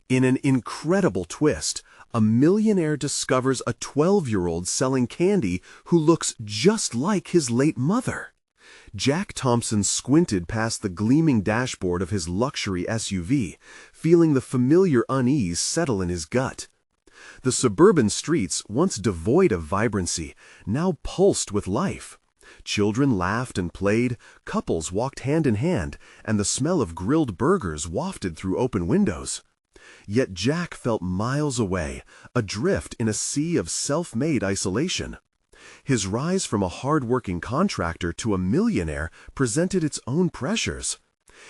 In an incredible twist, a millionaire discovers a 12-year-old selling candy who looks just like his late mother. Jack Thompson squinted past the gleaming dashboard of his luxury SUV, feeling the familiar unease settle in his gut. The suburban streets, once devoid of vibrancy, now pulsed with life. Children laughed and played, couples walked hand in hand, and the smell of grilled burgers wafted through open windows. Yet Jack felt miles away, adrift in a sea of self-made isolation. His rise from a hard-working contractor to a millionaire presented its own pressures.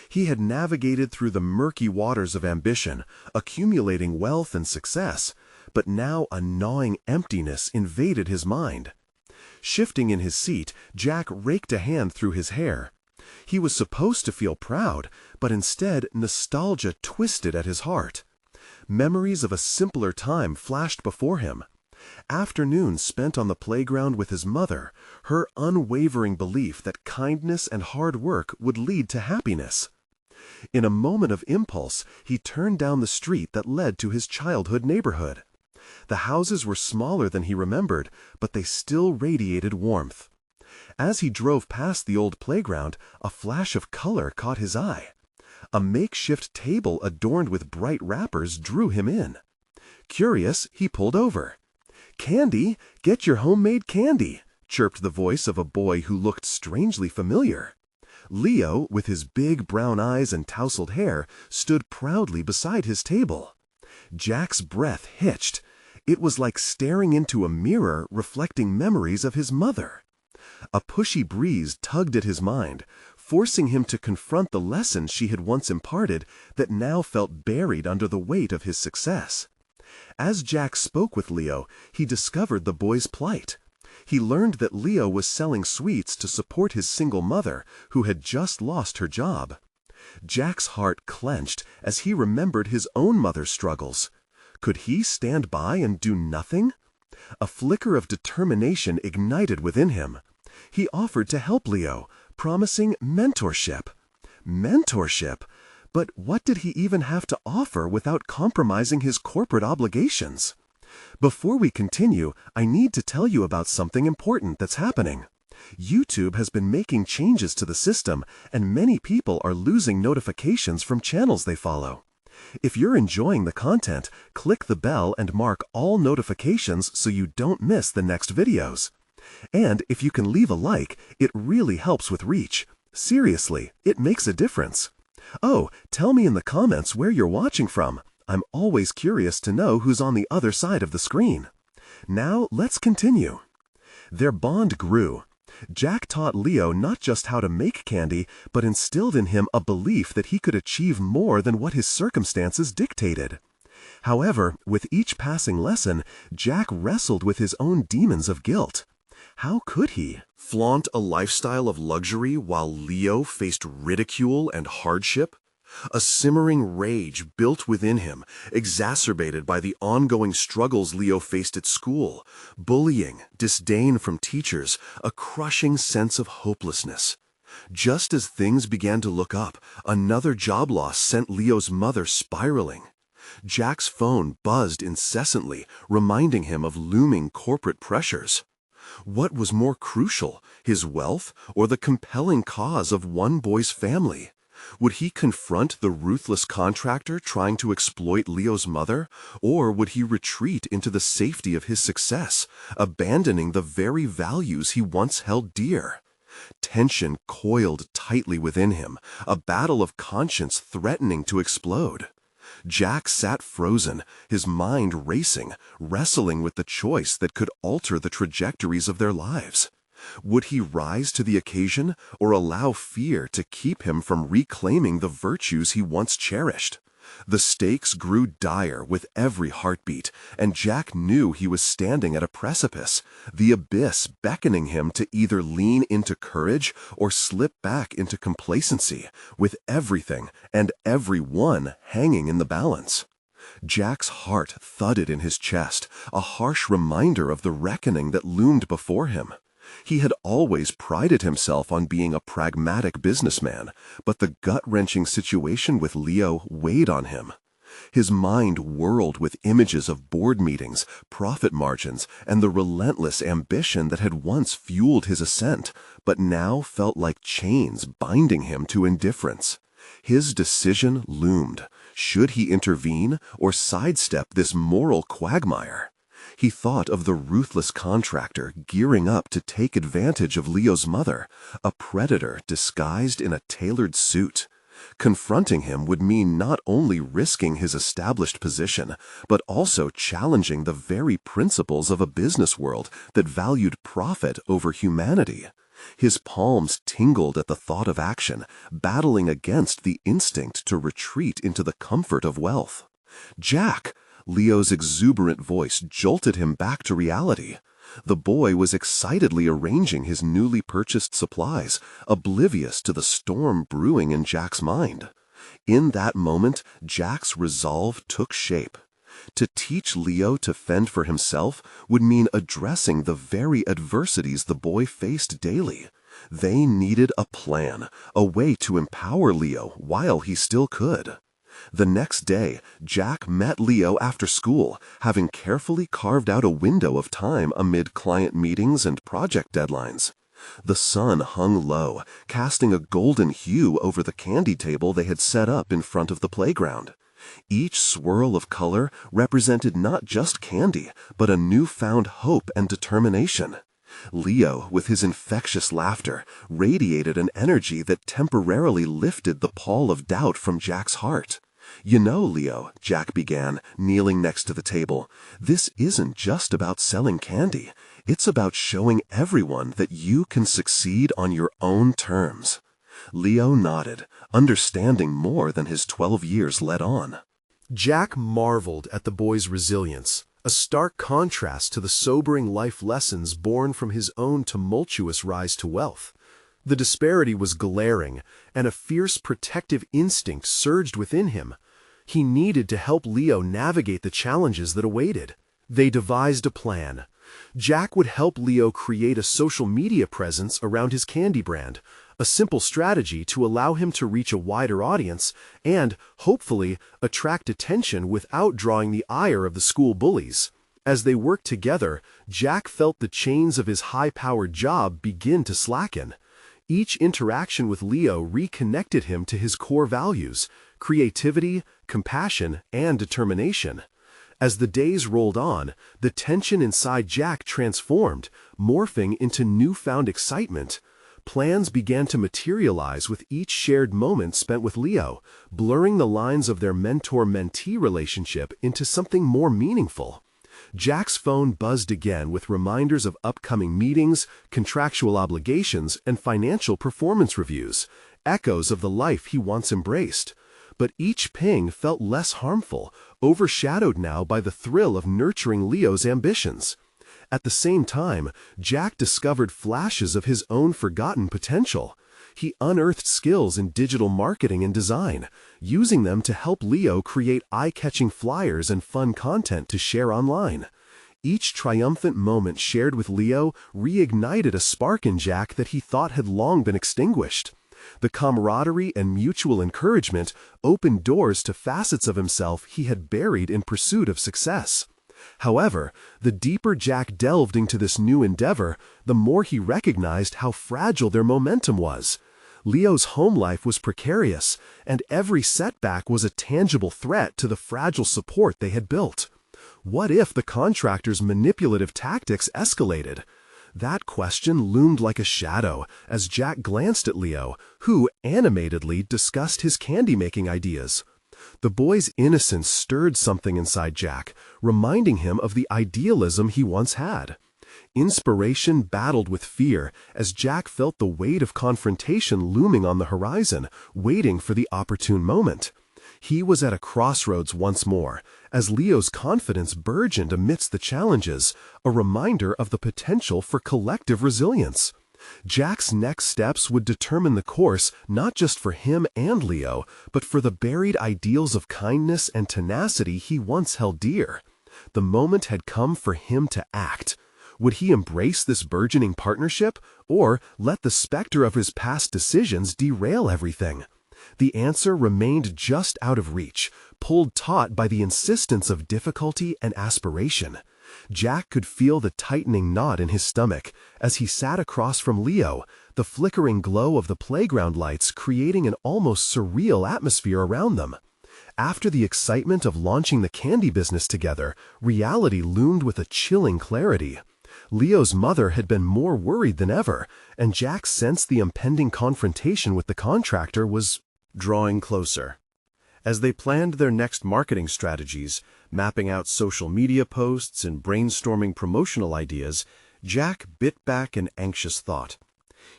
He had navigated through the murky waters of ambition, accumulating wealth and success, but now a gnawing emptiness invaded his mind. Shifting in his seat, Jack raked a hand through his hair. He was supposed to feel proud, but instead nostalgia twisted at his heart. Memories of a simpler time flashed before him. Afternoons spent on the playground with his mother, her unwavering belief that kindness and hard work would lead to happiness. In a moment of impulse, he turned down the street that led to his childhood neighborhood. The houses were smaller than he remembered, but they still radiated warmth. As he drove past the old playground, a flash of color caught his eye. A makeshift table adorned with bright wrappers drew him in. Curious, he pulled over. "Candy, get your homemade candy," chirped the voice of a boy who looked strangely familiar. Leo, with his big brown eyes and tousled hair, stood proudly beside his table. Jack's breath hitched. It was like staring into a mirror reflecting memories of his mother. A pushy breeze tugged at his mind, forcing him to confront the lessons she had once imparted that now felt buried under the weight of his success. As Jack spoke with Leo, he discovered the boy's plight. He learned that Leo was selling sweets to support his single mother, who had just lost her job. Jack's heart clenched as he remembered his own mother's struggles. Could he stand by and do nothing? A flicker of determination ignited within him. He offered to help Leo, promising mentorship. Mentorship? But what did he even have to offer without compromising his corporate obligations? Before we continue, I need to tell you about something important that's happening. YouTube has been making changes to the system, and many people are losing notifications from channels they follow. If you're enjoying the content, click the bell and mark all notifications so you don't miss the next videos. And if you can leave a like, it really helps with reach. Seriously, it makes a difference. Oh, tell me in the comments where you're watching from. I'm always curious to know who's on the other side of the screen. Now, let's continue. Their bond grew. Jack taught Leo not just how to make candy, but instilled in him a belief that he could achieve more than what his circumstances dictated. However, with each passing lesson, Jack wrestled with his own demons of guilt. How could he flaunt a lifestyle of luxury while Leo faced ridicule and hardship? A simmering rage built within him, exacerbated by the ongoing struggles Leo faced at school, bullying, disdain from teachers, a crushing sense of hopelessness. Just as things began to look up, another job loss sent Leo's mother spiraling. Jack's phone buzzed incessantly, reminding him of looming corporate pressures. What was more crucial, his wealth or the compelling cause of one boy's family? Would he confront the ruthless contractor trying to exploit Leo's mother, or would he retreat into the safety of his success, abandoning the very values he once held dear? Tension coiled tightly within him, a battle of conscience threatening to explode. Jack sat frozen, his mind racing, wrestling with the choice that could alter the trajectories of their lives. Would he rise to the occasion, or allow fear to keep him from reclaiming the virtues he once cherished? The stakes grew dire with every heartbeat, and Jack knew he was standing at a precipice, the abyss beckoning him to either lean into courage or slip back into complacency, with everything and everyone hanging in the balance. Jack's heart thudded in his chest, a harsh reminder of the reckoning that loomed before him. He had always prided himself on being a pragmatic businessman, but the gut-wrenching situation with Leo weighed on him. His mind whirled with images of board meetings, profit margins, and the relentless ambition that had once fueled his ascent, but now felt like chains binding him to indifference. His decision loomed. Should he intervene or sidestep this moral quagmire? He thought of the ruthless contractor gearing up to take advantage of Leo's mother, a predator disguised in a tailored suit. Confronting him would mean not only risking his established position, but also challenging the very principles of a business world that valued profit over humanity. His palms tingled at the thought of action, battling against the instinct to retreat into the comfort of wealth. "Jack!" Leo's exuberant voice jolted him back to reality. The boy was excitedly arranging his newly purchased supplies, oblivious to the storm brewing in Jack's mind. In that moment, Jack's resolve took shape. To teach Leo to fend for himself would mean addressing the very adversities the boy faced daily. They needed a plan, a way to empower Leo while he still could. The next day, Jack met Leo after school, having carefully carved out a window of time amid client meetings and project deadlines. The sun hung low, casting a golden hue over the candy table they had set up in front of the playground. Each swirl of color represented not just candy, but a newfound hope and determination. Leo, with his infectious laughter, radiated an energy that temporarily lifted the pall of doubt from Jack's heart. "You know, Leo," Jack began, kneeling next to the table, "this isn't just about selling candy. It's about showing everyone that you can succeed on your own terms." Leo nodded, understanding more than his 12 years let on. Jack marveled at the boy's resilience, a stark contrast to the sobering life lessons born from his own tumultuous rise to wealth. The disparity was glaring, and a fierce protective instinct surged within him. He needed to help Leo navigate the challenges that awaited. They devised a plan. Jack would help Leo create a social media presence around his candy brand, a simple strategy to allow him to reach a wider audience and, hopefully, attract attention without drawing the ire of the school bullies. As they worked together, Jack felt the chains of his high-powered job begin to slacken. Each interaction with Leo reconnected him to his core values: creativity, compassion, and determination. As the days rolled on, the tension inside Jack transformed, morphing into newfound excitement. Plans began to materialize with each shared moment spent with Leo, blurring the lines of their mentor-mentee relationship into something more meaningful. Jack's phone buzzed again with reminders of upcoming meetings, contractual obligations, and financial performance reviews, echoes of the life he once embraced. But each ping felt less harmful, overshadowed now by the thrill of nurturing Leo's ambitions. At the same time, Jack discovered flashes of his own forgotten potential. He unearthed skills in digital marketing and design, using them to help Leo create eye-catching flyers and fun content to share online. Each triumphant moment shared with Leo reignited a spark in Jack that he thought had long been extinguished. The camaraderie and mutual encouragement opened doors to facets of himself he had buried in pursuit of success. However, the deeper Jack delved into this new endeavor, the more he recognized how fragile their momentum was. Leo's home life was precarious, and every setback was a tangible threat to the fragile support they had built. What if the contractor's manipulative tactics escalated? That question loomed like a shadow as Jack glanced at Leo, who animatedly discussed his candy-making ideas. The boy's innocence stirred something inside Jack, reminding him of the idealism he once had. Inspiration battled with fear as Jack felt the weight of confrontation looming on the horizon, waiting for the opportune moment. He was at a crossroads once more, as Leo's confidence burgeoned amidst the challenges, a reminder of the potential for collective resilience. Jack's next steps would determine the course not just for him and Leo, but for the buried ideals of kindness and tenacity he once held dear. The moment had come for him to act. Would he embrace this burgeoning partnership, or let the specter of his past decisions derail everything? The answer remained just out of reach, pulled taut by the insistence of difficulty and aspiration. Jack could feel the tightening knot in his stomach as he sat across from Leo, the flickering glow of the playground lights creating an almost surreal atmosphere around them. After the excitement of launching the candy business together, reality loomed with a chilling clarity. Leo's mother had been more worried than ever, and Jack sensed the impending confrontation with the contractor was drawing closer. As they planned their next marketing strategies, mapping out social media posts and brainstorming promotional ideas, Jack bit back an anxious thought.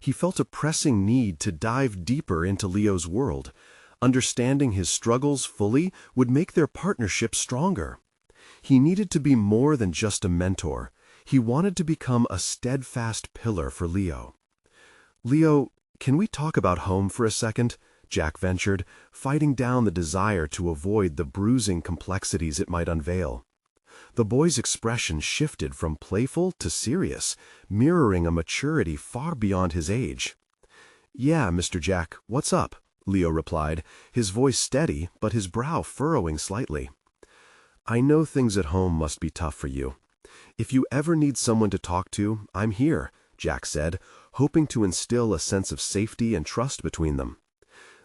He felt a pressing need to dive deeper into Leo's world. Understanding his struggles fully would make their partnership stronger. He needed to be more than just a mentor. He wanted to become a steadfast pillar for Leo. "Leo, can we talk about home for a second?" Jack ventured, fighting down the desire to avoid the bruising complexities it might unveil. The boy's expression shifted from playful to serious, mirroring a maturity far beyond his age. "Yeah, Mr. Jack, what's up?" Leo replied, his voice steady but his brow furrowing slightly. "I know things at home must be tough for you. If you ever need someone to talk to, I'm here," Jack said, hoping to instill a sense of safety and trust between them.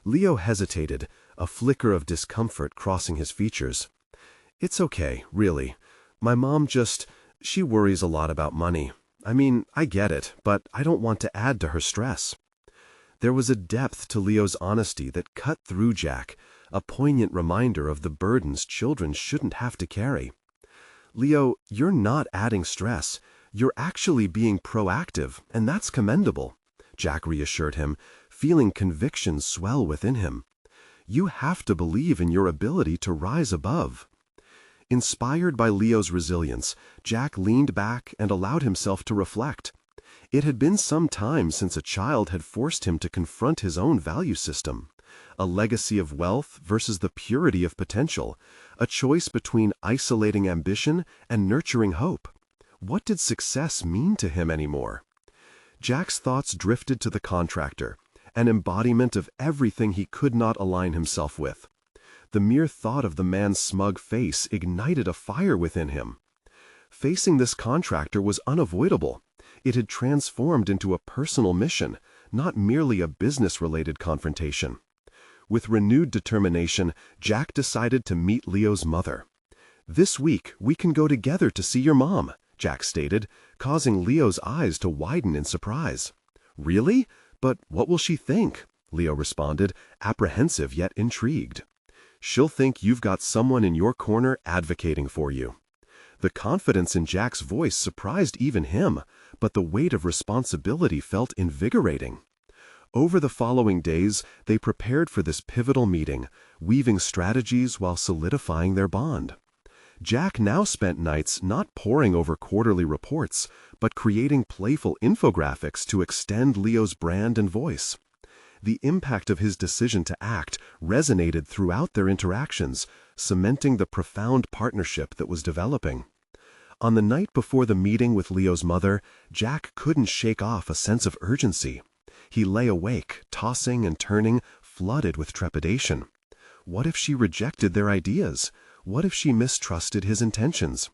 Leo hesitated, a flicker of discomfort crossing his features. "It's okay, really. My mom she worries a lot about money. I mean, I get it, but I don't want to add to her stress." There was a depth to Leo's honesty that cut through Jack, a poignant reminder of the burdens children shouldn't have to carry. "Leo, you're not adding stress. You're actually being proactive, and that's commendable," Jack reassured him, feeling conviction swell within him. "You have to believe in your ability to rise above." Inspired by Leo's resilience, Jack leaned back and allowed himself to reflect. It had been some time since a child had forced him to confront his own value system. A legacy of wealth versus the purity of potential, a choice between isolating ambition and nurturing hope. What did success mean to him anymore? Jack's thoughts drifted to the contractor, an embodiment of everything he could not align himself with. The mere thought of the man's smug face ignited a fire within him. Facing this contractor was unavoidable. It had transformed into a personal mission, not merely a business-related confrontation. With renewed determination, Jack decided to meet Leo's mother. "This week, we can go together to see your mom," Jack stated, causing Leo's eyes to widen in surprise. "Really? But what will she think?" Leo responded, apprehensive yet intrigued. "She'll think you've got someone in your corner advocating for you." The confidence in Jack's voice surprised even him, but the weight of responsibility felt invigorating. Over the following days, they prepared for this pivotal meeting, weaving strategies while solidifying their bond. Jack now spent nights not poring over quarterly reports, but creating playful infographics to extend Leo's brand and voice. The impact of his decision to act resonated throughout their interactions, cementing the profound partnership that was developing. On the night before the meeting with Leo's mother, Jack couldn't shake off a sense of urgency. He lay awake, tossing and turning, flooded with trepidation. What if she rejected their ideas? What if she mistrusted his intentions?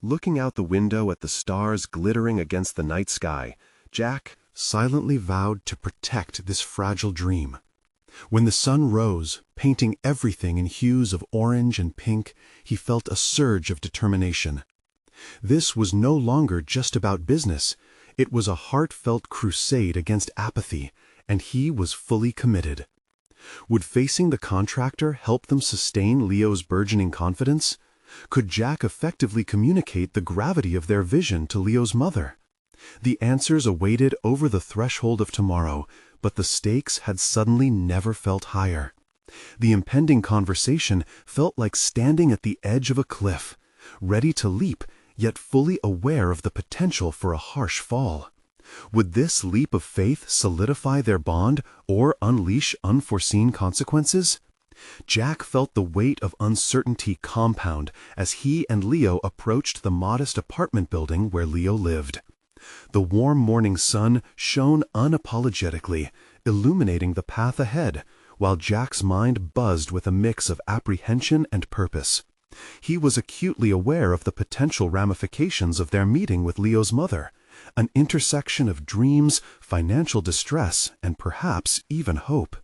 Looking out the window at the stars glittering against the night sky, Jack silently vowed to protect this fragile dream. When the sun rose, painting everything in hues of orange and pink, he felt a surge of determination. This was no longer just about business. It was a heartfelt crusade against apathy, and he was fully committed. Would facing the contractor help them sustain Leo's burgeoning confidence? Could Jack effectively communicate the gravity of their vision to Leo's mother? The answers awaited over the threshold of tomorrow, but the stakes had suddenly never felt higher. The impending conversation felt like standing at the edge of a cliff, ready to leap, yet fully aware of the potential for a harsh fall. Would this leap of faith solidify their bond or unleash unforeseen consequences? Jack felt the weight of uncertainty compound as he and Leo approached the modest apartment building where Leo lived. The warm morning sun shone unapologetically, illuminating the path ahead, while Jack's mind buzzed with a mix of apprehension and purpose. He was acutely aware of the potential ramifications of their meeting with Leo's mother, an intersection of dreams, financial distress, and perhaps even hope.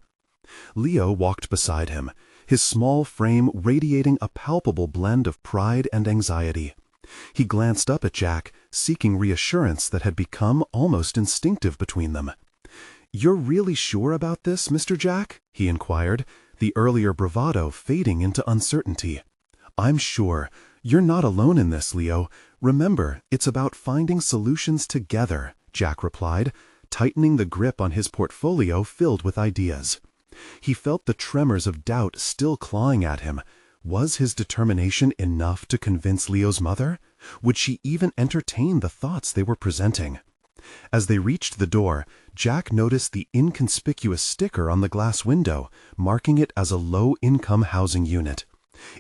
Leo walked beside him, his small frame radiating a palpable blend of pride and anxiety. He glanced up at Jack, seeking reassurance that had become almost instinctive between them. "You're really sure about this, Mr. Jack?" he inquired, the earlier bravado fading into uncertainty. "I'm sure. You're not alone in this, Leo. Remember, it's about finding solutions together," Jack replied, tightening the grip on his portfolio filled with ideas. He felt the tremors of doubt still clawing at him. Was his determination enough to convince Leo's mother? Would she even entertain the thoughts they were presenting? As they reached the door, Jack noticed the inconspicuous sticker on the glass window, marking it as a low-income housing unit.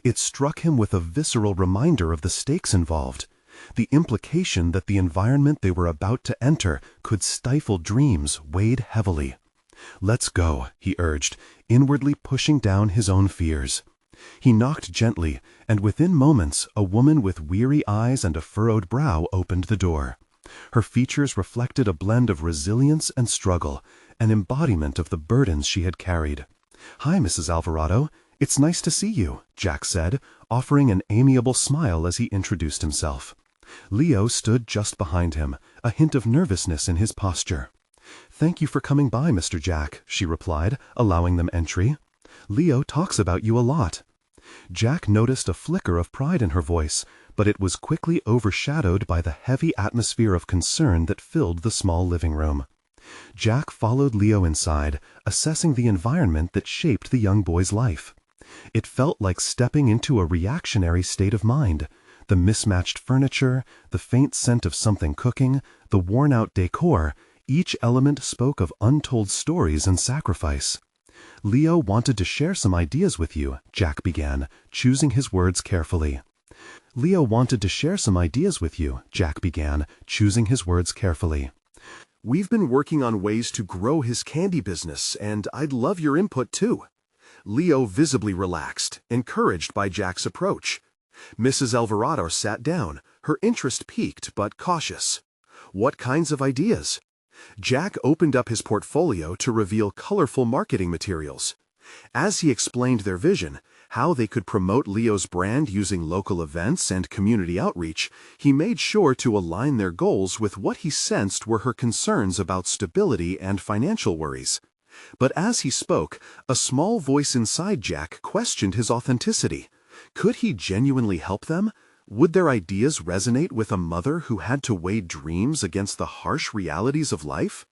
It struck him with a visceral reminder of the stakes involved, the implication that the environment they were about to enter could stifle dreams weighed heavily. "Let's go," he urged, inwardly pushing down his own fears. He knocked gently, and within moments a woman with weary eyes and a furrowed brow opened the door. Her features reflected a blend of resilience and struggle, an embodiment of the burdens she had carried. "Hi, Mrs. Alvarado. It's nice to see you," Jack said, offering an amiable smile as he introduced himself. Leo stood just behind him, a hint of nervousness in his posture. "Thank you for coming by, Mr. Jack," she replied, allowing them entry. "Leo talks about you a lot." Jack noticed a flicker of pride in her voice, but it was quickly overshadowed by the heavy atmosphere of concern that filled the small living room. Jack followed Leo inside, assessing the environment that shaped the young boy's life. It felt like stepping into a reactionary state of mind. The mismatched furniture, the faint scent of something cooking, the worn-out decor, each element spoke of untold stories and sacrifice. "Leo wanted to share some ideas with you," Jack began, choosing his words carefully. "Leo wanted to share some ideas with you," Jack began, choosing his words carefully. "We've been working on ways to grow his candy business, and I'd love your input too." Leo visibly relaxed, encouraged by Jack's approach. Mrs. Alvarado sat down, her interest piqued but cautious. "What kinds of ideas?" Jack opened up his portfolio to reveal colorful marketing materials. As he explained their vision, how they could promote Leo's brand using local events and community outreach, he made sure to align their goals with what he sensed were her concerns about stability and financial worries. But as he spoke, a small voice inside Jack questioned his authenticity. Could he genuinely help them? Would their ideas resonate with a mother who had to weigh dreams against the harsh realities of life?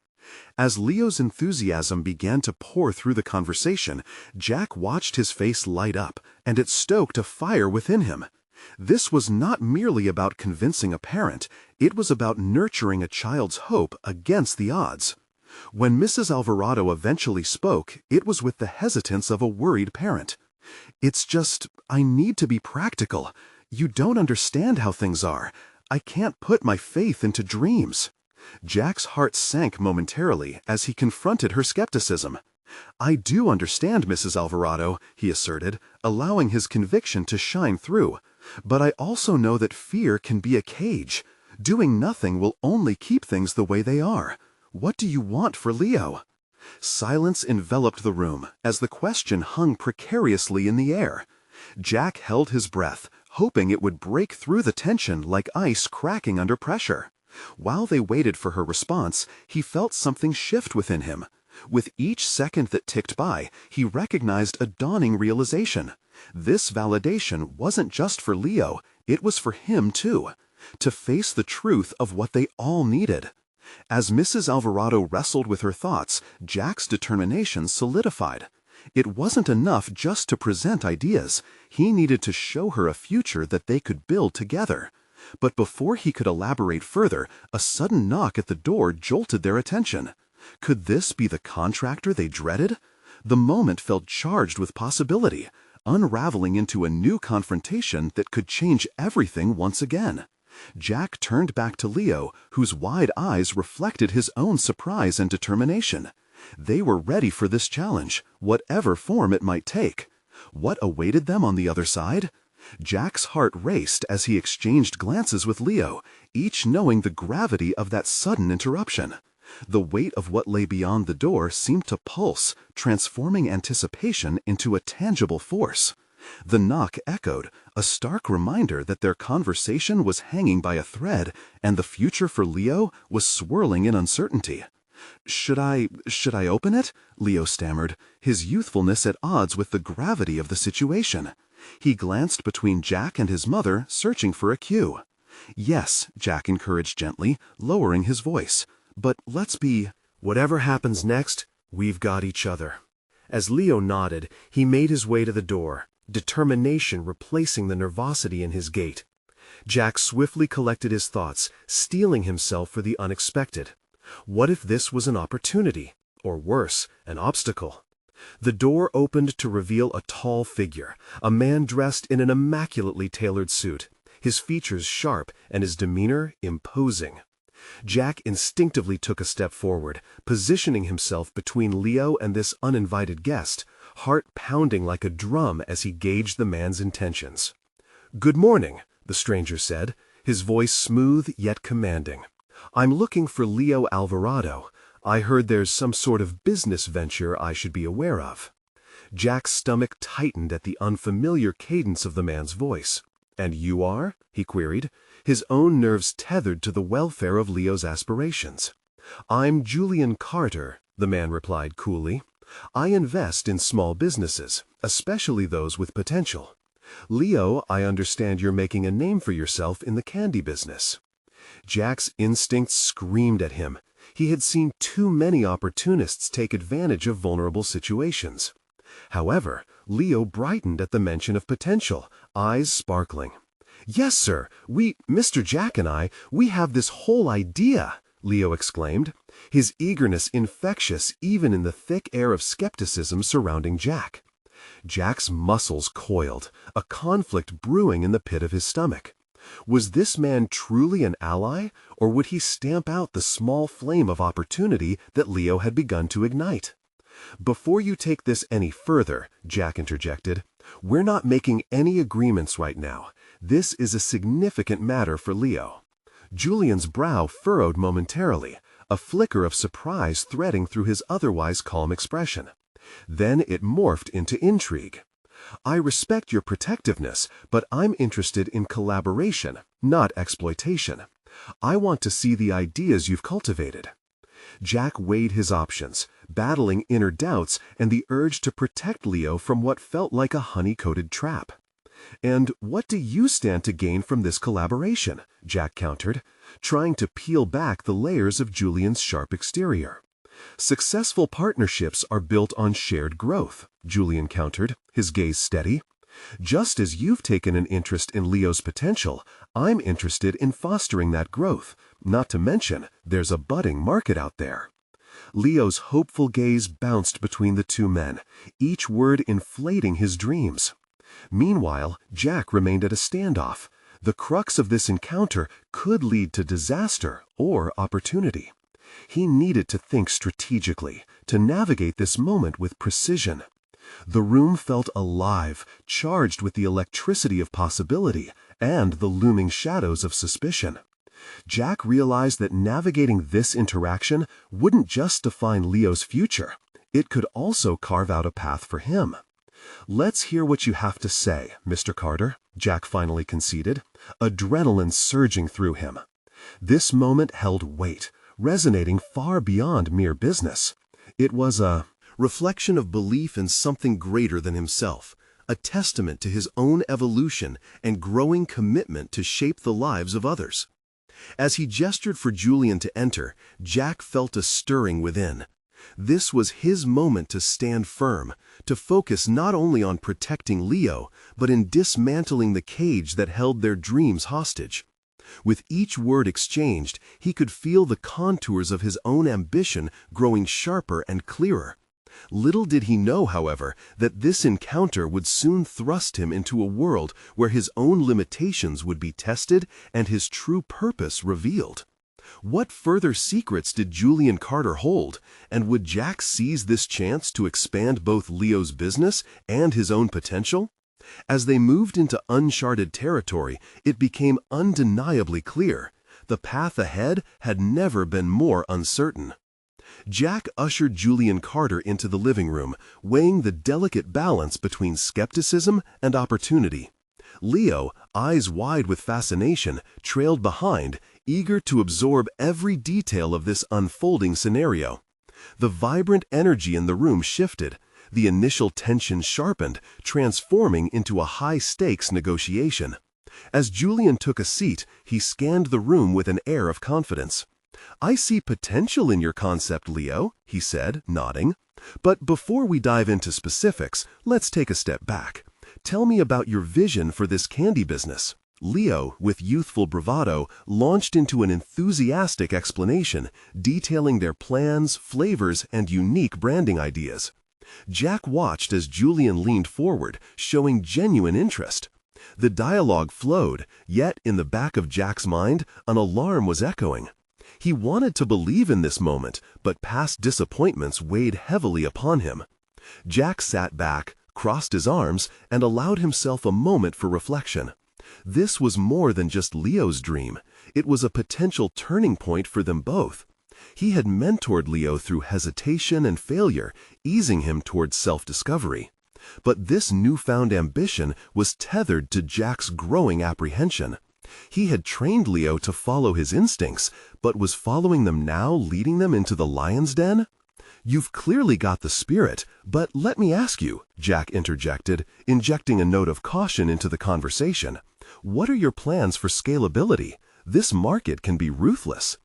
As Leo's enthusiasm began to pour through the conversation, Jack watched his face light up, and it stoked a fire within him. This was not merely about convincing a parent, it was about nurturing a child's hope against the odds. When Mrs. Alvarado eventually spoke, it was with the hesitance of a worried parent. "It's just, I need to be practical. You don't understand how things are. I can't put my faith into dreams." Jack's heart sank momentarily as he confronted her skepticism. "I do understand, Mrs. Alvarado," he asserted, allowing his conviction to shine through. "But I also know that fear can be a cage. Doing nothing will only keep things the way they are. What do you want for Leo?" Silence enveloped the room as the question hung precariously in the air. Jack held his breath, hoping it would break through the tension like ice cracking under pressure. While they waited for her response, he felt something shift within him. With each second that ticked by, he recognized a dawning realization. This validation wasn't just for Leo, it was for him too, to face the truth of what they all needed. As Mrs. Alvarado wrestled with her thoughts, Jack's determination solidified. It wasn't enough just to present ideas. He needed to show her a future that they could build together. But before he could elaborate further, a sudden knock at the door jolted their attention. Could this be the contractor they dreaded? The moment felt charged with possibility, unraveling into a new confrontation that could change everything once again. Jack turned back to Leo, whose wide eyes reflected his own surprise and determination. They were ready for this challenge, whatever form it might take. What awaited them on the other side? Jack's heart raced as he exchanged glances with Leo, each knowing the gravity of that sudden interruption. The weight of what lay beyond the door seemed to pulse, transforming anticipation into a tangible force. The knock echoed, a stark reminder that their conversation was hanging by a thread, and the future for Leo was swirling in uncertainty. Should I open it?" Leo stammered, his youthfulness at odds with the gravity of the situation. He glanced between Jack and his mother, searching for a cue. "Yes," Jack encouraged gently, lowering his voice. "But let's be—" "Whatever happens next, we've got each other." As Leo nodded, he made his way to the door, determination replacing the nervosity in his gait. Jack swiftly collected his thoughts, steeling himself for the unexpected. What if this was an opportunity, or worse, an obstacle? The door opened to reveal a tall figure, a man dressed in an immaculately tailored suit, his features sharp and his demeanor imposing. Jack instinctively took a step forward, positioning himself between Leo and this uninvited guest, heart pounding like a drum as he gauged the man's intentions. "Good morning," the stranger said, his voice smooth yet commanding. "I'm looking for Leo Alvarado. I heard there's some sort of business venture I should be aware of." Jack's stomach tightened at the unfamiliar cadence of the man's voice. "And you are?" he queried, his own nerves tethered to the welfare of Leo's aspirations. "I'm Julian Carter," the man replied coolly. "I invest in small businesses, especially those with potential. Leo, I understand you're making a name for yourself in the candy business." Jack's instincts screamed at him. He had seen too many opportunists take advantage of vulnerable situations. However, Leo brightened at the mention of potential, eyes sparkling. "Yes, sir, Mr. Jack and I, we have this whole idea," Leo exclaimed, his eagerness infectious even in the thick air of skepticism surrounding Jack. Jack's muscles coiled, a conflict brewing in the pit of his stomach. Was this man truly an ally, or would he stamp out the small flame of opportunity that Leo had begun to ignite? "Before you take this any further," Jack interjected, "we're not making any agreements right now. This is a significant matter for Leo." Julian's brow furrowed momentarily, a flicker of surprise threading through his otherwise calm expression. Then it morphed into intrigue. "I respect your protectiveness, but I'm interested in collaboration, not exploitation. I want to see the ideas you've cultivated." Jack weighed his options, battling inner doubts and the urge to protect Leo from what felt like a honey-coated trap. "And what do you stand to gain from this collaboration?" Jack countered, trying to peel back the layers of Julian's sharp exterior. "Successful partnerships are built on shared growth," Julian countered, his gaze steady. "Just as you've taken an interest in Leo's potential, I'm interested in fostering that growth, not to mention there's a budding market out there." Leo's hopeful gaze bounced between the two men, each word inflating his dreams. Meanwhile, Jack remained at a standoff. The crux of this encounter could lead to disaster or opportunity. He needed to think strategically, to navigate this moment with precision. The room felt alive, charged with the electricity of possibility and the looming shadows of suspicion. Jack realized that navigating this interaction wouldn't just define Leo's future, it could also carve out a path for him. "Let's hear what you have to say, Mr. Carter," Jack finally conceded, adrenaline surging through him. This moment held weight, resonating far beyond mere business. It was a reflection of belief in something greater than himself, a testament to his own evolution and growing commitment to shape the lives of others. As he gestured for Julian to enter, Jack felt a stirring within. This was his moment to stand firm, to focus not only on protecting Leo, but in dismantling the cage that held their dreams hostage. With each word exchanged, he could feel the contours of his own ambition growing sharper and clearer. Little did he know, however, that this encounter would soon thrust him into a world where his own limitations would be tested and his true purpose revealed. What further secrets did Julian Carter hold, and would Jack seize this chance to expand both Leo's business and his own potential? As they moved into uncharted territory, it became undeniably clear. The path ahead had never been more uncertain. Jack ushered Julian Carter into the living room, weighing the delicate balance between skepticism and opportunity. Leo, eyes wide with fascination, trailed behind, eager to absorb every detail of this unfolding scenario. The vibrant energy in the room shifted. The initial tension sharpened, transforming into a high-stakes negotiation. As Julian took a seat, he scanned the room with an air of confidence. "I see potential in your concept, Leo," he said, nodding. "But before we dive into specifics, let's take a step back. Tell me about your vision for this candy business." Leo, with youthful bravado, launched into an enthusiastic explanation, detailing their plans, flavors, and unique branding ideas. Jack watched as Julian leaned forward, showing genuine interest. The dialogue flowed, yet in the back of Jack's mind, an alarm was echoing. He wanted to believe in this moment, but past disappointments weighed heavily upon him. Jack sat back, crossed his arms, and allowed himself a moment for reflection. This was more than just Leo's dream. It was a potential turning point for them both. He had mentored Leo through hesitation and failure, easing him towards self-discovery. But this newfound ambition was tethered to Jack's growing apprehension. He had trained Leo to follow his instincts, but was following them now leading them into the lion's den? "You've clearly got the spirit, but let me ask you," Jack interjected, injecting a note of caution into the conversation. "What are your plans for scalability? This market can be ruthless."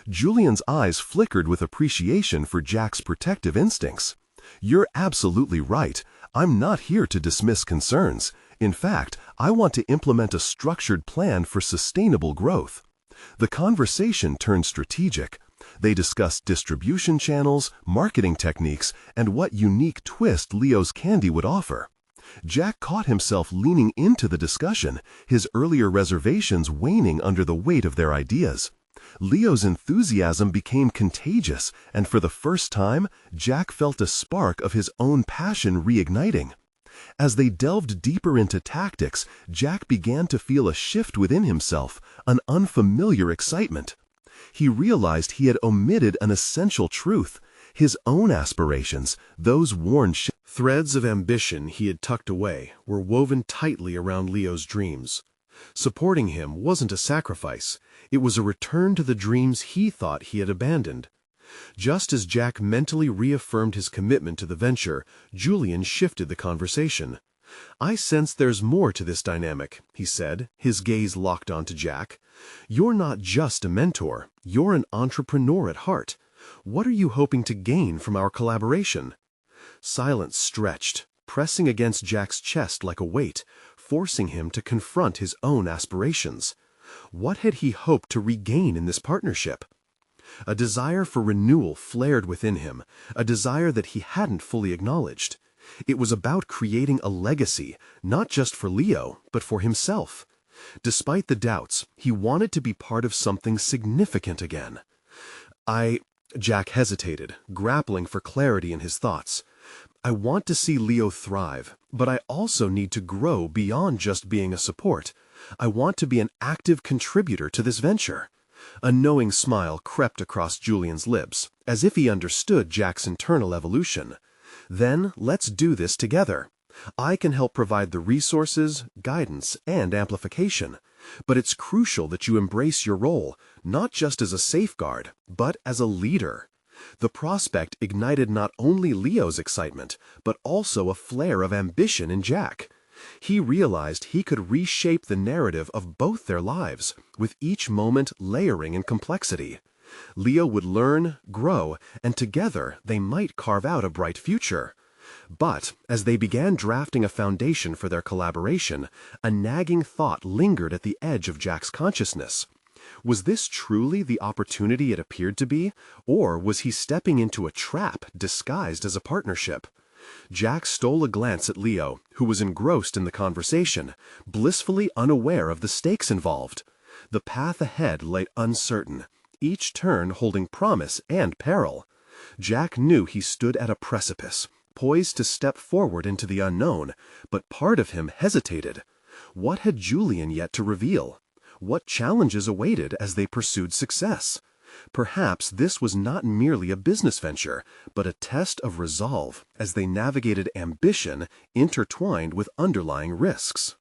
Julian's eyes flickered with appreciation for Jack's protective instincts. "You're absolutely right. I'm not here to dismiss concerns. In fact, I want to implement a structured plan for sustainable growth." The conversation turned strategic. They discussed distribution channels, marketing techniques, and what unique twist Leo's candy would offer. Jack caught himself leaning into the discussion, his earlier reservations waning under the weight of their ideas. Leo's enthusiasm became contagious, and for the first time, Jack felt a spark of his own passion reigniting. As they delved deeper into tactics, Jack began to feel a shift within himself, an unfamiliar excitement. He realized he had omitted an essential truth. His own aspirations, those worn threads of ambition he had tucked away, were woven tightly around Leo's dreams. Supporting him wasn't a sacrifice. It was a return to the dreams he thought he had abandoned. Just as Jack mentally reaffirmed his commitment to the venture, Julian shifted the conversation. "I sense there's more to this dynamic," he said, his gaze locked onto Jack. "You're not just a mentor. You're an entrepreneur at heart. What are you hoping to gain from our collaboration?" Silence stretched, pressing against Jack's chest like a weight, forcing him to confront his own aspirations. What had he hoped to regain in this partnership? A desire for renewal flared within him, a desire that he hadn't fully acknowledged. It was about creating a legacy, not just for Leo, but for himself. Despite the doubts, he wanted to be part of something significant again. Jack hesitated, grappling for clarity in his thoughts. "I want to see Leo thrive, but I also need to grow beyond just being a support. I want to be an active contributor to this venture." A knowing smile crept across Julian's lips, as if he understood Jack's internal evolution. "Then let's do this together. I can help provide the resources, guidance, and amplification. But it's crucial that you embrace your role, not just as a safeguard, but as a leader." The prospect ignited not only Leo's excitement, but also a flare of ambition in Jack. He realized he could reshape the narrative of both their lives, with each moment layering in complexity. Leo would learn, grow, and together they might carve out a bright future. But as they began drafting a foundation for their collaboration, a nagging thought lingered at the edge of Jack's consciousness. Was this truly the opportunity it appeared to be, or was he stepping into a trap disguised as a partnership? Jack stole a glance at Leo, who was engrossed in the conversation, blissfully unaware of the stakes involved. The path ahead lay uncertain. each turn holding promise and peril. Jack knew he stood at a precipice, poised to step forward into the unknown, but part of him hesitated. What had Julian yet to reveal? What challenges awaited as they pursued success? Perhaps this was not merely a business venture, but a test of resolve as they navigated ambition intertwined with underlying risks.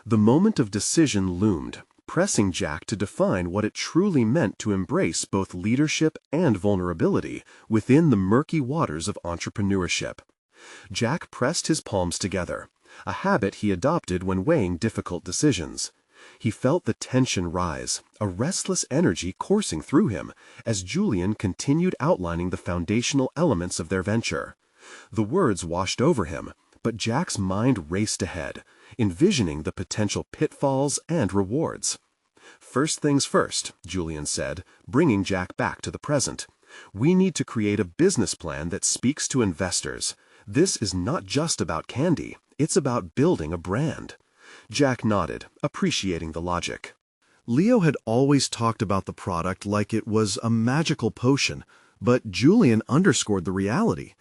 The moment of decision loomed, pressing Jack to define what it truly meant to embrace both leadership and vulnerability within the murky waters of entrepreneurship. Jack pressed his palms together, a habit he adopted when weighing difficult decisions. He felt the tension rise, a restless energy coursing through him, as Julian continued outlining the foundational elements of their venture. The words washed over him, but Jack's mind raced ahead, envisioning the potential pitfalls and rewards. "First things first," Julian said, bringing Jack back to the present. "We need to create a business plan that speaks to investors. This is not just about candy, it's about building a brand." Jack nodded, appreciating the logic. Leo had always talked about the product like it was a magical potion, but Julian underscored the reality.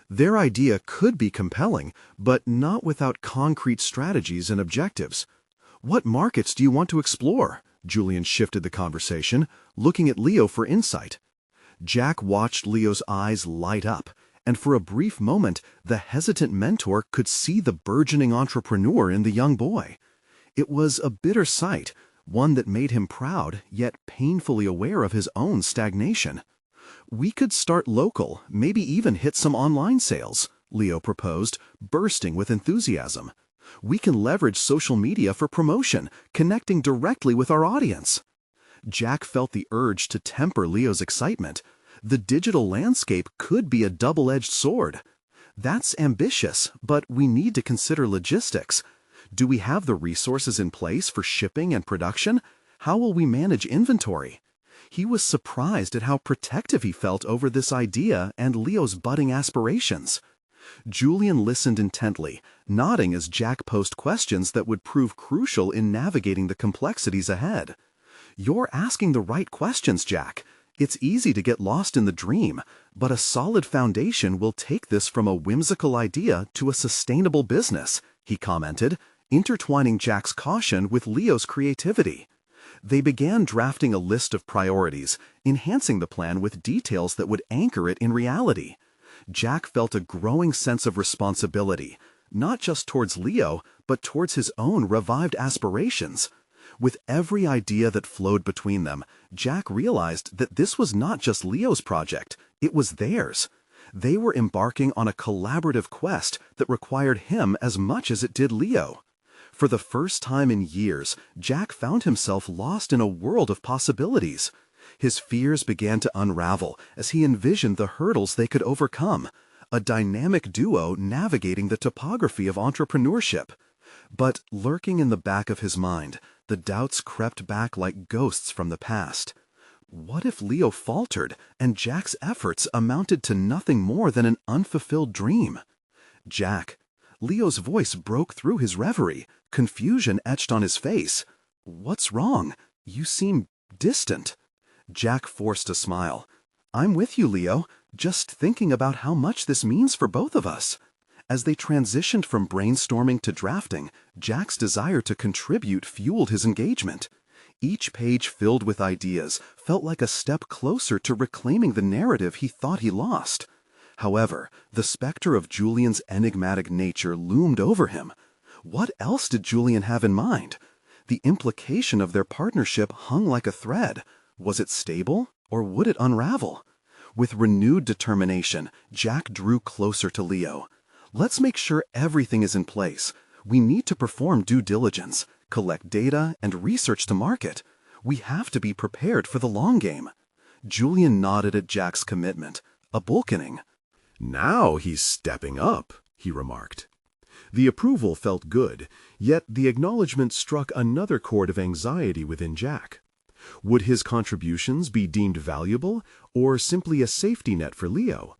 Their idea could be compelling, but not without concrete strategies and objectives. "What markets do you want to explore?" Julian shifted the conversation, looking at Leo for insight. Jack watched Leo's eyes light up, and for a brief moment, the hesitant mentor could see the burgeoning entrepreneur in the young boy. It was a bitter sight, one that made him proud, yet painfully aware of his own stagnation. "We could start local, maybe even hit some online sales," Leo proposed, bursting with enthusiasm. "We can leverage social media for promotion, connecting directly with our audience." Jack felt the urge to temper Leo's excitement. The digital landscape could be a double-edged sword. "That's ambitious, but we need to consider logistics. Do we have the resources in place for shipping and production? How will we manage inventory?" He was surprised at how protective he felt over this idea and Leo's budding aspirations. Julian listened intently, nodding as Jack posed questions that would prove crucial in navigating the complexities ahead. "You're asking the right questions, Jack. It's easy to get lost in the dream, but a solid foundation will take this from a whimsical idea to a sustainable business," he commented, intertwining Jack's caution with Leo's creativity. They began drafting a list of priorities, enhancing the plan with details that would anchor it in reality. Jack felt a growing sense of responsibility, not just towards Leo, but towards his own revived aspirations. With every idea that flowed between them, Jack realized that this was not just Leo's project, it was theirs. They were embarking on a collaborative quest that required him as much as it did Leo. For the first time in years, Jack found himself lost in a world of possibilities. His fears began to unravel as he envisioned the hurdles they could overcome, a dynamic duo navigating the topography of entrepreneurship. But lurking in the back of his mind, the doubts crept back like ghosts from the past. What if Leo faltered and Jack's efforts amounted to nothing more than an unfulfilled dream? "Jack." Leo's voice broke through his reverie, confusion etched on his face. "What's wrong? You seem distant." Jack forced a smile. "I'm with you, Leo, just thinking about how much this means for both of us." As they transitioned from brainstorming to drafting, Jack's desire to contribute fueled his engagement. Each page filled with ideas felt like a step closer to reclaiming the narrative he thought he lost. However, the specter of Julian's enigmatic nature loomed over him. What else did Julian have in mind? The implication of their partnership hung like a thread. Was it stable, or would it unravel? With renewed determination, Jack drew closer to Leo. "Let's make sure everything is in place. We need to perform due diligence, collect data, and research to market. We have to be prepared for the long game." Julian nodded at Jack's commitment, a bulking. "Now he's stepping up," he remarked. The approval felt good, yet the acknowledgement struck another chord of anxiety within Jack. Would his contributions be deemed valuable, or simply a safety net for Leo?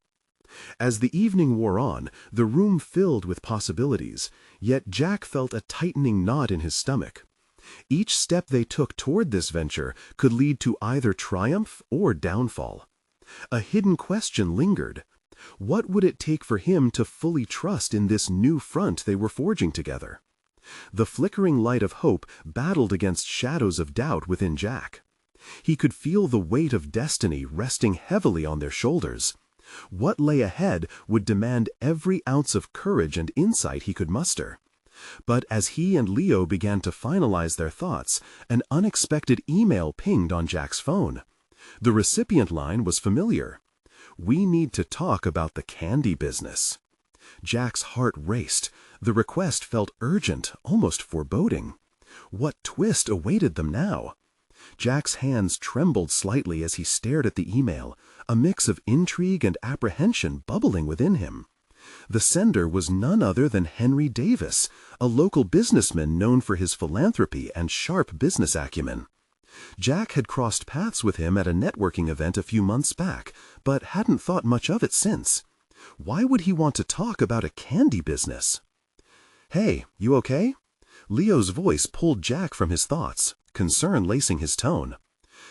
As the evening wore on, the room filled with possibilities, yet Jack felt a tightening knot in his stomach. Each step they took toward this venture could lead to either triumph or downfall. A hidden question lingered. What would it take for him to fully trust in this new front they were forging together? The flickering light of hope battled against shadows of doubt within Jack. He could feel the weight of destiny resting heavily on their shoulders. What lay ahead would demand every ounce of courage and insight he could muster. But as he and Leo began to finalize their thoughts, an unexpected email pinged on Jack's phone. The recipient line was familiar. "We need to talk about the candy business." Jack's heart raced. The request felt urgent, almost foreboding. What twist awaited them now? Jack's hands trembled slightly as he stared at the email, a mix of intrigue and apprehension bubbling within him. The sender was none other than Henry Davis, a local businessman known for his philanthropy and sharp business acumen. Jack had crossed paths with him at a networking event a few months back, but hadn't thought much of it since. Why would he want to talk about a candy business? "Hey, you okay?" Leo's voice pulled Jack from his thoughts, concern lacing his tone.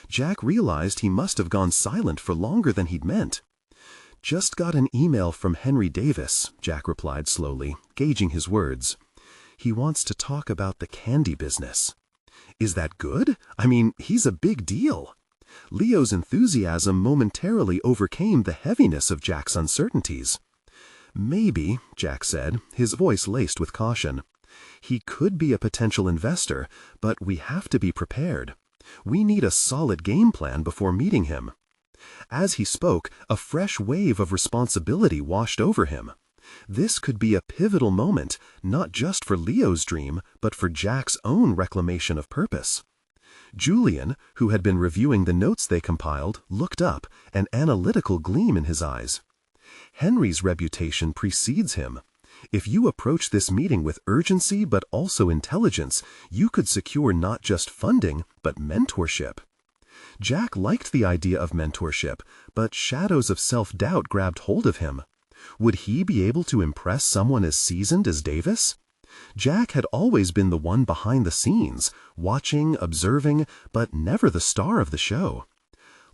Jack realized he must have gone silent for longer than he'd meant. "Just got an email from Henry Davis," Jack replied slowly, gauging his words. "He wants to talk about the candy business." "Is that good? I mean, he's a big deal." Leo's enthusiasm momentarily overcame the heaviness of Jack's uncertainties. "Maybe," Jack said, his voice laced with caution. "He could be a potential investor, but we have to be prepared. We need a solid game plan before meeting him." As he spoke, a fresh wave of responsibility washed over him. This could be a pivotal moment, not just for Leo's dream, but for Jack's own reclamation of purpose. Julian, who had been reviewing the notes they compiled, looked up, an analytical gleam in his eyes. "Henry's reputation precedes him. If you approach this meeting with urgency but also intelligence, you could secure not just funding, but mentorship." Jack liked the idea of mentorship, but shadows of self-doubt grabbed hold of him. Would he be able to impress someone as seasoned as Davis? Jack had always been the one behind the scenes, watching, observing, but never the star of the show.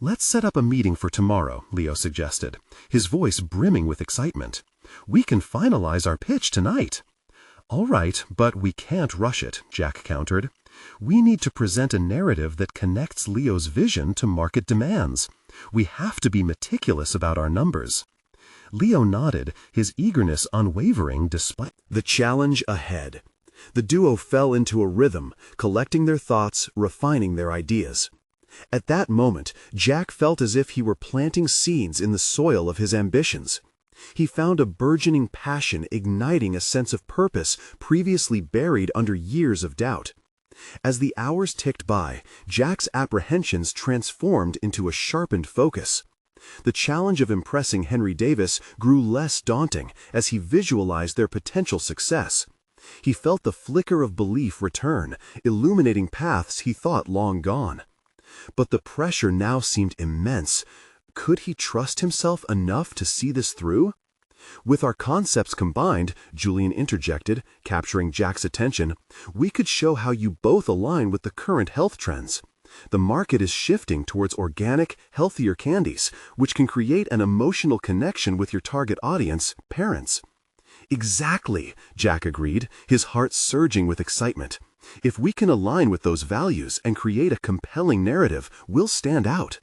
"Let's set up a meeting for tomorrow," Leo suggested, his voice brimming with excitement. "We can finalize our pitch tonight." "All right, but we can't rush it," Jack countered. "We need to present a narrative that connects Leo's vision to market demands. We have to be meticulous about our numbers." Leo nodded, his eagerness unwavering despite the challenge ahead. The duo fell into a rhythm, collecting their thoughts, refining their ideas. At that moment, Jack felt as if he were planting seeds in the soil of his ambitions. He found a burgeoning passion igniting a sense of purpose previously buried under years of doubt. As the hours ticked by, Jack's apprehensions transformed into a sharpened focus. The challenge of impressing Henry Davis grew less daunting as he visualized their potential success. He felt the flicker of belief return, illuminating paths he thought long gone. But the pressure now seemed immense. Could he trust himself enough to see this through? "With our concepts combined," Julian interjected, capturing Jack's attention, "we could show how you both align with the current health trends. The market is shifting towards organic, healthier candies, which can create an emotional connection with your target audience, parents." "Exactly," Jack agreed, his heart surging with excitement. "If we can align with those values and create a compelling narrative, we'll stand out."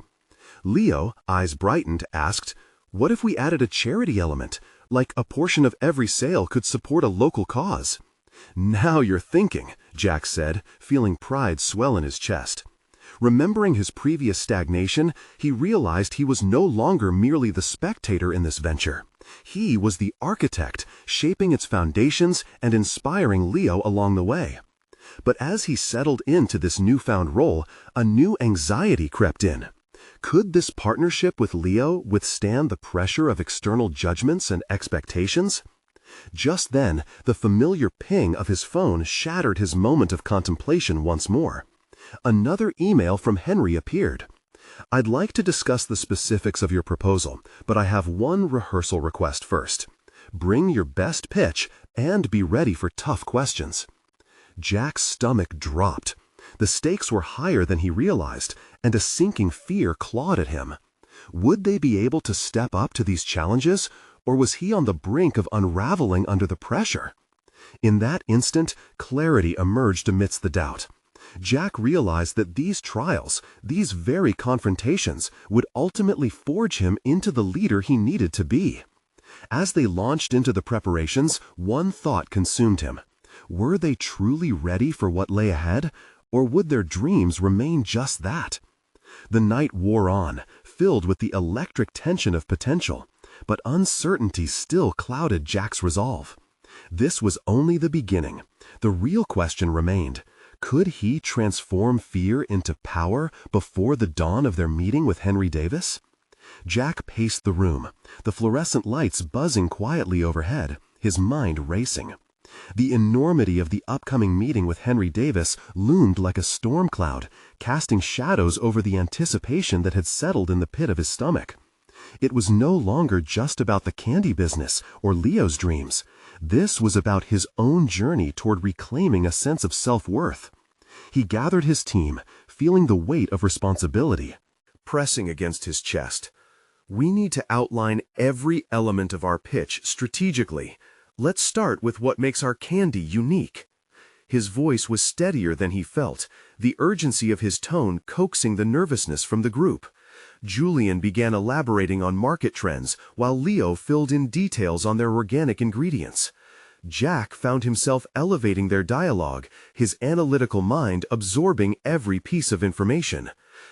Leo, eyes brightened, asked, "What if we added a charity element, like a portion of every sale could support a local cause?" "Now you're thinking," Jack said, feeling pride swell in his chest. Remembering his previous stagnation, he realized he was no longer merely the spectator in this venture. He was the architect, shaping its foundations and inspiring Leo along the way. But as he settled into this newfound role, a new anxiety crept in. Could this partnership with Leo withstand the pressure of external judgments and expectations? Just then, the familiar ping of his phone shattered his moment of contemplation once more. Another email from Henry appeared. "I'd like to discuss the specifics of your proposal, but I have one rehearsal request first. Bring your best pitch and be ready for tough questions." Jack's stomach dropped. The stakes were higher than he realized, and a sinking fear clawed at him. Would they be able to step up to these challenges, or was he on the brink of unraveling under the pressure? In that instant, clarity emerged amidst the doubt. Jack realized that these trials, these very confrontations, would ultimately forge him into the leader he needed to be. As they launched into the preparations, one thought consumed him. Were they truly ready for what lay ahead, or would their dreams remain just that? The night wore on, filled with the electric tension of potential, but uncertainty still clouded Jack's resolve. This was only the beginning. The real question remained: could he transform fear into power before the dawn of their meeting with Henry Davis? Jack paced the room, the fluorescent lights buzzing quietly overhead, his mind racing. The enormity of the upcoming meeting with Henry Davis loomed like a storm cloud, casting shadows over the anticipation that had settled in the pit of his stomach. It was no longer just about the candy business or Leo's dreams. This was about his own journey toward reclaiming a sense of self-worth. He gathered his team, feeling the weight of responsibility pressing against his chest. We need to outline every element of our pitch strategically. Let's start with what makes our candy unique. His voice was steadier than he felt, the urgency of his tone coaxing the nervousness from the group. Julian began elaborating on market trends, while Leo filled in details on their organic ingredients. Jack found himself elevating their dialogue, his analytical mind absorbing every piece of information.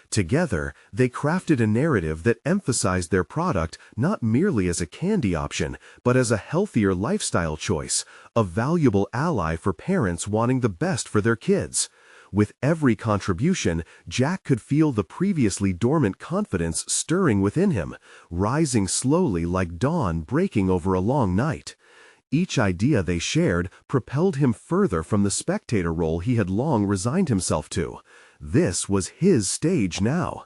Together, they crafted a narrative that emphasized their product not merely as a candy option, but as a healthier lifestyle choice, a valuable ally for parents wanting the best for their kids. With every contribution, Jack could feel the previously dormant confidence stirring within him, rising slowly like dawn breaking over a long night. Each idea they shared propelled him further from the spectator role he had long resigned himself to. This was his stage now.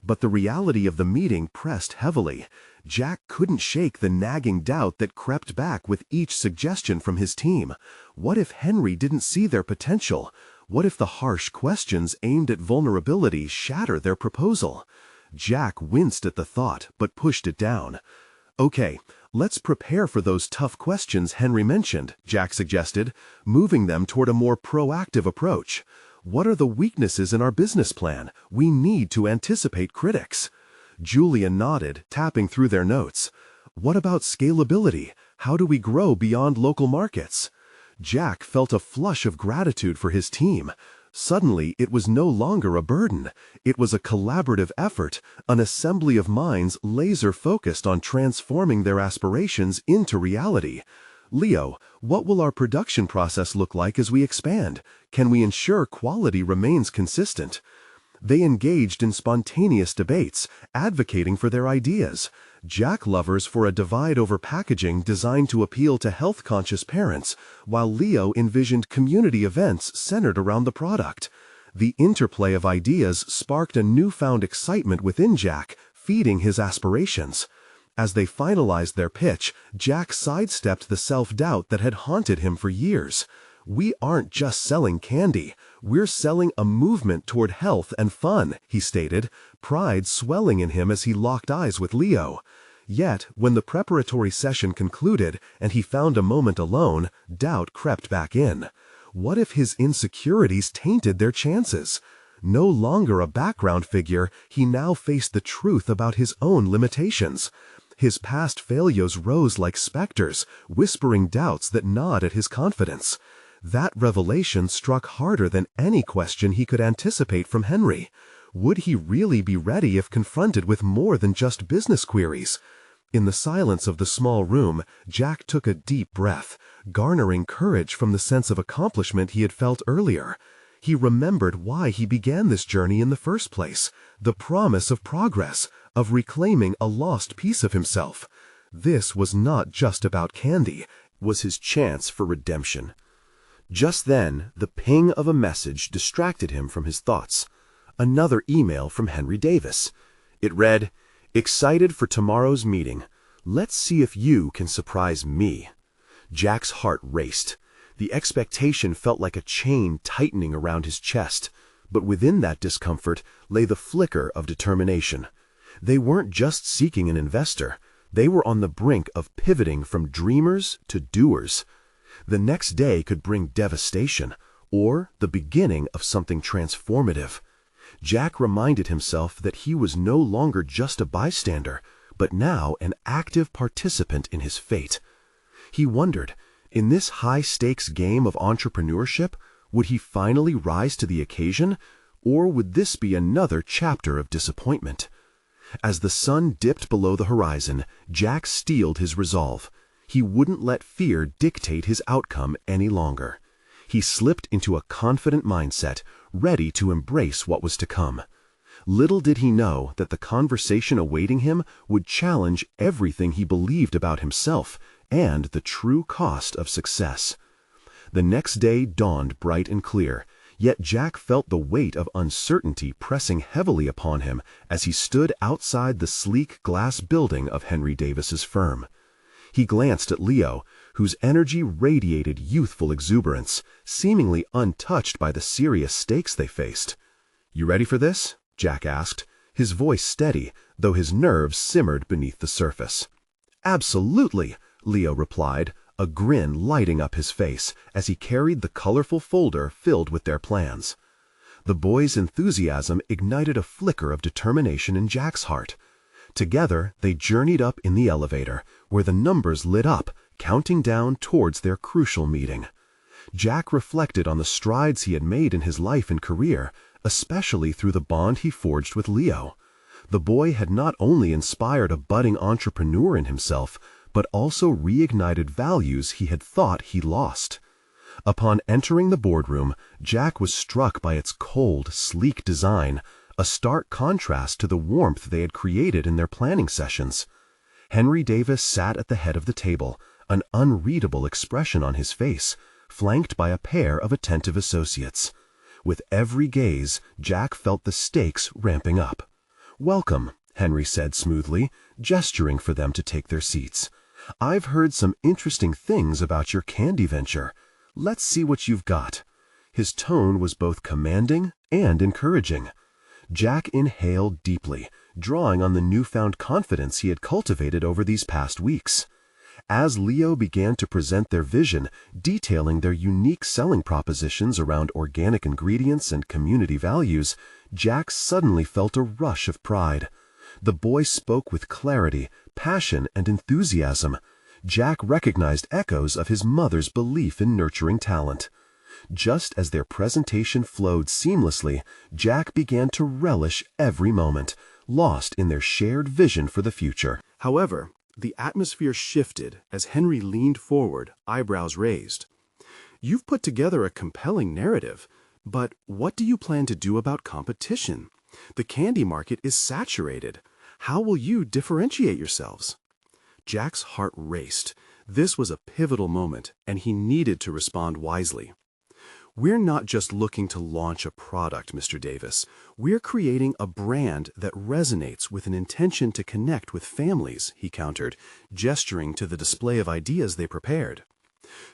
But the reality of the meeting pressed heavily. Jack couldn't shake the nagging doubt that crept back with each suggestion from his team. What if Henry didn't see their potential? What if the harsh questions aimed at vulnerability shatter their proposal? Jack winced at the thought, but pushed it down. Okay, let's prepare for those tough questions Henry mentioned, Jack suggested, moving them toward a more proactive approach. What are the weaknesses in our business plan? We need to anticipate critics. Julian nodded, tapping through their notes. What about scalability? How do we grow beyond local markets? Jack felt a flush of gratitude for his team. Suddenly, it was no longer a burden. It was a collaborative effort, an assembly of minds laser-focused on transforming their aspirations into reality. Leo, what will our production process look like as we expand? Can we ensure quality remains consistent? They engaged in spontaneous debates, advocating for their ideas. Jack lovers for a divide over packaging designed to appeal to health-conscious parents, while Leo envisioned community events centered around the product. The interplay of ideas sparked a newfound excitement within Jack, feeding his aspirations. As they finalized their pitch, Jack sidestepped the self-doubt that had haunted him for years. We aren't just selling candy, we're selling a movement toward health and fun, he stated, pride swelling in him as he locked eyes with Leo. Yet, when the preparatory session concluded and he found a moment alone, doubt crept back in. What if his insecurities tainted their chances? No longer a background figure, he now faced the truth about his own limitations. His past failures rose like specters, whispering doubts that gnawed at his confidence. That revelation struck harder than any question he could anticipate from Henry. Would he really be ready if confronted with more than just business queries? In the silence of the small room, Jack took a deep breath, garnering courage from the sense of accomplishment he had felt earlier. He remembered why he began this journey in the first place, the promise of progress, of reclaiming a lost piece of himself. This was not just about candy, it was his chance for redemption. Just then, the ping of a message distracted him from his thoughts. Another email from Henry Davis. It read, "Excited for tomorrow's meeting. Let's see if you can surprise me." Jack's heart raced. The expectation felt like a chain tightening around his chest. But within that discomfort lay the flicker of determination. They weren't just seeking an investor. They were on the brink of pivoting from dreamers to doers. The next day could bring devastation, or the beginning of something transformative. Jack reminded himself that he was no longer just a bystander, but now an active participant in his fate. He wondered, in this high-stakes game of entrepreneurship, would he finally rise to the occasion, or would this be another chapter of disappointment? As the sun dipped below the horizon, Jack steeled his resolve. He wouldn't let fear dictate his outcome any longer. He slipped into a confident mindset, ready to embrace what was to come. Little did he know that the conversation awaiting him would challenge everything he believed about himself and the true cost of success. The next day dawned bright and clear, yet Jack felt the weight of uncertainty pressing heavily upon him as he stood outside the sleek glass building of Henry Davis's firm. He glanced at Leo, whose energy radiated youthful exuberance, seemingly untouched by the serious stakes they faced. "You ready for this?" Jack asked, his voice steady, though his nerves simmered beneath the surface. "Absolutely," Leo replied, a grin lighting up his face as he carried the colorful folder filled with their plans. The boy's enthusiasm ignited a flicker of determination in Jack's heart. Together, they journeyed up in the elevator, where the numbers lit up, counting down towards their crucial meeting. Jack reflected on the strides he had made in his life and career, especially through the bond he forged with Leo. The boy had not only inspired a budding entrepreneur in himself, but also reignited values he had thought he lost. Upon entering the boardroom, Jack was struck by its cold, sleek design, a stark contrast to the warmth they had created in their planning sessions. Henry Davis sat at the head of the table, an unreadable expression on his face, flanked by a pair of attentive associates. With every gaze, Jack felt the stakes ramping up. "Welcome," Henry said smoothly, gesturing for them to take their seats. "I've heard some interesting things about your candy venture. Let's see what you've got." His tone was both commanding and encouraging. Jack inhaled deeply, drawing on the newfound confidence he had cultivated over these past weeks. As Leo began to present their vision, detailing their unique selling propositions around organic ingredients and community values, Jack suddenly felt a rush of pride. The boy spoke with clarity, passion, and enthusiasm. Jack recognized echoes of his mother's belief in nurturing talent. Just as their presentation flowed seamlessly, Jack began to relish every moment, lost in their shared vision for the future. However, the atmosphere shifted as Henry leaned forward, eyebrows raised. "You've put together a compelling narrative, but what do you plan to do about competition? The candy market is saturated. How will you differentiate yourselves?" Jack's heart raced. This was a pivotal moment, and he needed to respond wisely. "We're not just looking to launch a product, Mr. Davis. We're creating a brand that resonates with an intention to connect with families," he countered, gesturing to the display of ideas they prepared.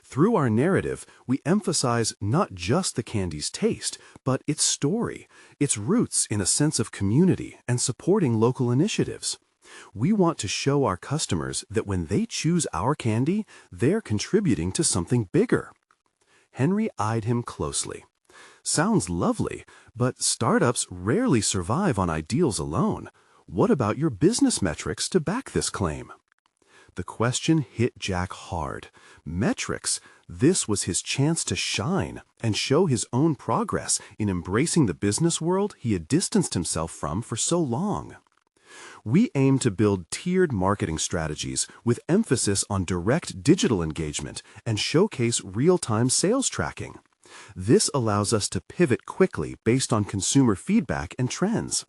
"Through our narrative, we emphasize not just the candy's taste, but its story, its roots in a sense of community and supporting local initiatives. We want to show our customers that when they choose our candy, they're contributing to something bigger." Henry eyed him closely. "Sounds lovely, but startups rarely survive on ideals alone. What about your business metrics to back this claim?" The question hit Jack hard. Metrics? This was his chance to shine and show his own progress in embracing the business world he had distanced himself from for so long. "We aim to build tiered marketing strategies with emphasis on direct digital engagement and showcase real-time sales tracking. This allows us to pivot quickly based on consumer feedback and trends.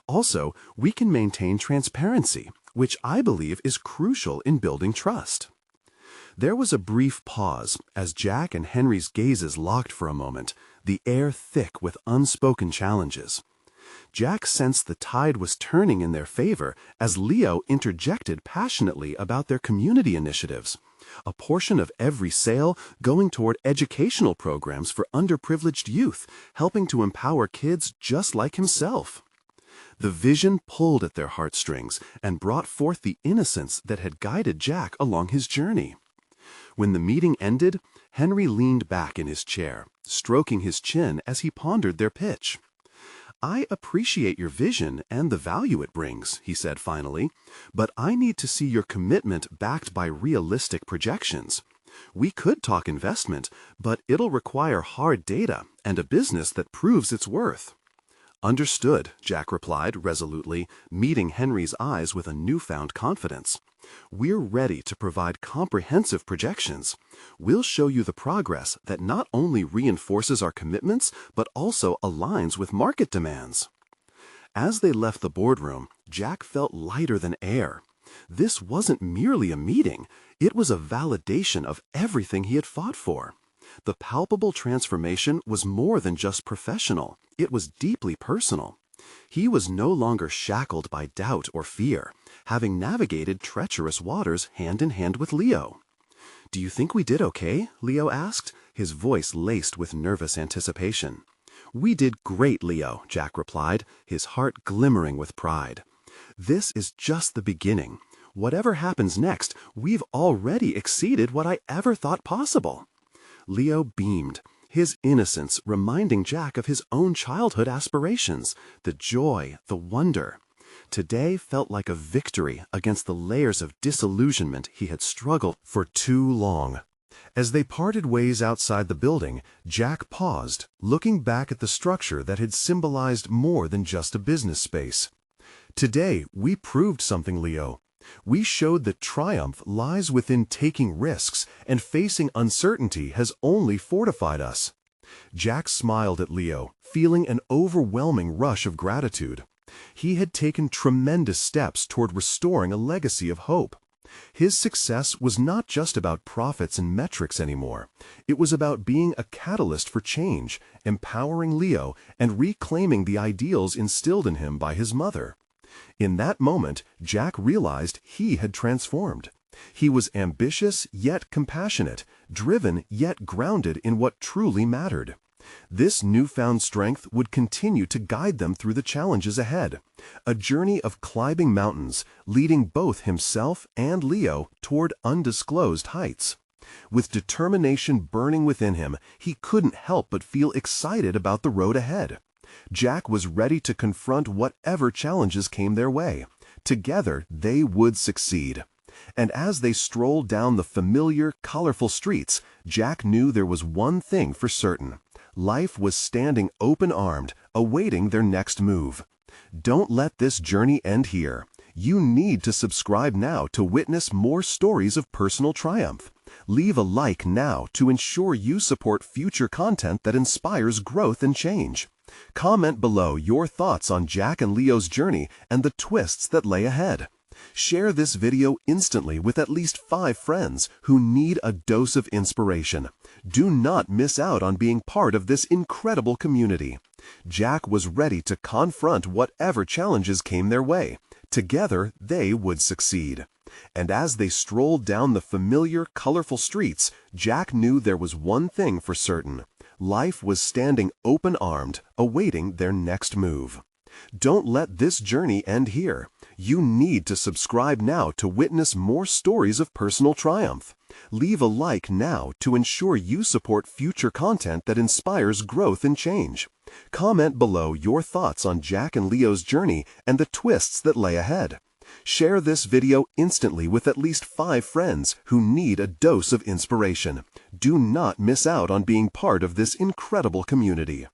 Also, we can maintain transparency, which I believe is crucial in building trust." There was a brief pause as Jack and Henry's gazes locked for a moment, the air thick with unspoken challenges. Jack sensed the tide was turning in their favor as Leo interjected passionately about their community initiatives. A portion of every sale going toward educational programs for underprivileged youth, helping to empower kids just like himself. The vision pulled at their heartstrings and brought forth the innocence that had guided Jack along his journey. When the meeting ended, Henry leaned back in his chair, stroking his chin as he pondered their pitch. "I appreciate your vision and the value it brings," he said finally, "but I need to see your commitment backed by realistic projections. We could talk investment, but it'll require hard data and a business that proves its worth." "Understood," Jack replied resolutely, meeting Henry's eyes with a newfound confidence. "We're ready to provide comprehensive projections. We'll show you the progress that not only reinforces our commitments, but also aligns with market demands." As they left the boardroom, Jack felt lighter than air. This wasn't merely a meeting, it was a validation of everything he had fought for. The palpable transformation was more than just professional, it was deeply personal. He was no longer shackled by doubt or fear, having navigated treacherous waters hand in hand with Leo. "Do you think we did okay?" Leo asked, his voice laced with nervous anticipation. "We did great, Leo," Jack replied, his heart glimmering with pride. "This is just the beginning. Whatever happens next, we've already exceeded what I ever thought possible." Leo beamed, his innocence reminding Jack of his own childhood aspirations, the joy, the wonder. Today felt like a victory against the layers of disillusionment he had struggled for too long. As they parted ways outside the building, Jack paused, looking back at the structure that had symbolized more than just a business space. "Today, we proved something, Leo. We showed that triumph lies within taking risks, and facing uncertainty has only fortified us." Jack smiled at Leo, feeling an overwhelming rush of gratitude. He had taken tremendous steps toward restoring a legacy of hope. His success was not just about profits and metrics anymore. It was about being a catalyst for change, empowering Leo, and reclaiming the ideals instilled in him by his mother. In that moment, Jack realized he had transformed. He was ambitious yet compassionate, driven yet grounded in what truly mattered. This newfound strength would continue to guide them through the challenges ahead, a journey of climbing mountains, leading both himself and Leo toward undisclosed heights. With determination burning within him, he couldn't help but feel excited about the road ahead. Jack was ready to confront whatever challenges came their way. Together, they would succeed. And as they strolled down the familiar, colorful streets, Jack knew there was one thing for certain. Life was standing open-armed, awaiting their next move. Don't let this journey end here. You need to subscribe now to witness more stories of personal triumph. Leave a like now to ensure you support future content that inspires growth and change. Comment below your thoughts on Jack and Leo's journey and the twists that lay ahead. Share this video instantly with at least 5 friends who need a dose of inspiration. Do not miss out on being part of this incredible community. Jack was ready to confront whatever challenges came their way. Together, they would succeed. And as they strolled down the familiar, colorful streets, Jack knew there was one thing for certain. Life was standing open-armed, awaiting their next move. Don't let this journey end here. You need to subscribe now to witness more stories of personal triumph. Leave a like now to ensure you support future content that inspires growth and change. Comment below your thoughts on Jack and Leo's journey and the twists that lay ahead. Share this video instantly with at least 5 friends who need a dose of inspiration. Do not miss out on being part of this incredible community.